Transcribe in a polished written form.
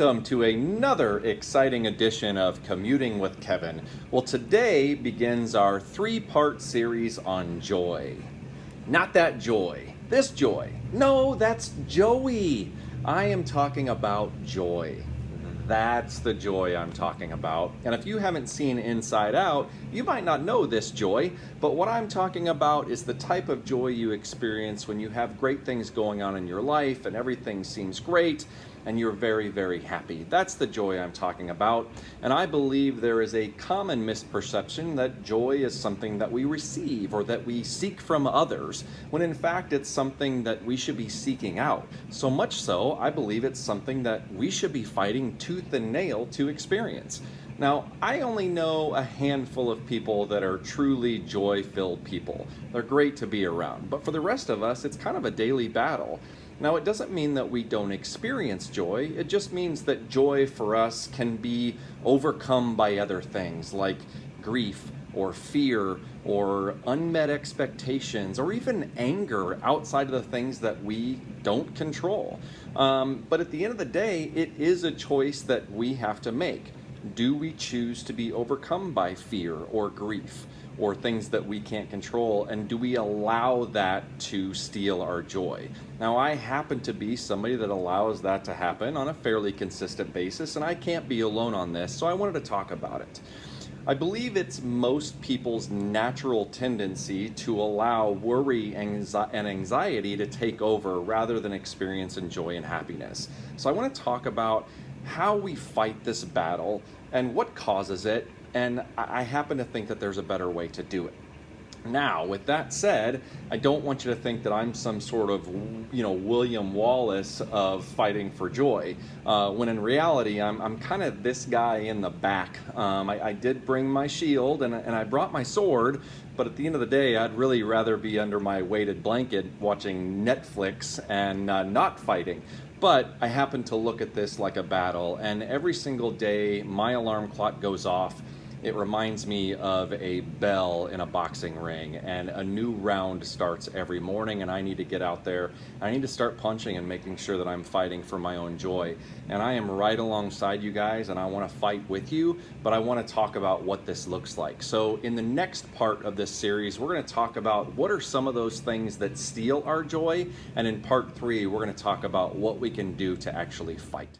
Welcome to another exciting edition of Commuting with Kevin. Well, today begins our three-part series on joy. Not that joy, this joy. No, that's Joey. I am talking about joy. That's the joy I'm talking about. And if you haven't seen Inside Out, you might not know this joy, but what I'm talking about is the type of joy you experience when you have great things going on in your life and everything seems great and you're very, very happy. That's the joy I'm talking about. And I believe there is a common misperception that joy is something that we receive or that we seek from others, when in fact it's something that we should be seeking out. So much so, I believe it's something that we should be fighting tooth and nail to experience. Now, I only know a handful of people that are truly joy-filled people. They're great to be around, but for the rest of us, it's kind of a daily battle. Now, it doesn't mean that we don't experience joy. It just means that joy for us can be overcome by other things like grief or fear or unmet expectations or even anger outside of the things that we don't control. But at the end of the day, it is a choice that we have to make. Do we choose to be overcome by fear or grief or things that we can't control, and do we allow that to steal our joy? Now, I happen to be somebody that allows that to happen on a fairly consistent basis, and I can't be alone on this, so I wanted to talk about it. I believe it's most people's natural tendency to allow worry and anxiety to take over rather than experience joy and happiness. So I want to talk about how we fight this battle and what causes it, and I happen to think that there's a better way to do it. Now, with that said, I don't want you to think that I'm some sort of, William Wallace of fighting for joy, when in reality, I'm kind of this guy in the back. I did bring my shield and I brought my sword, but at the end of the day, I'd really rather be under my weighted blanket watching Netflix and not fighting. But I happen to look at this like a battle, and every single day my alarm clock goes off. It reminds me of a bell in a boxing ring, and a new round starts every morning, and I need to get out there. I need to start punching and making sure that I'm fighting for my own joy. And I am right alongside you guys, and I want to fight with you, but I want to talk about what this looks like. So in the next part of this series, we're going to talk about what are some of those things that steal our joy, and in part 3, we're going to talk about what we can do to actually fight.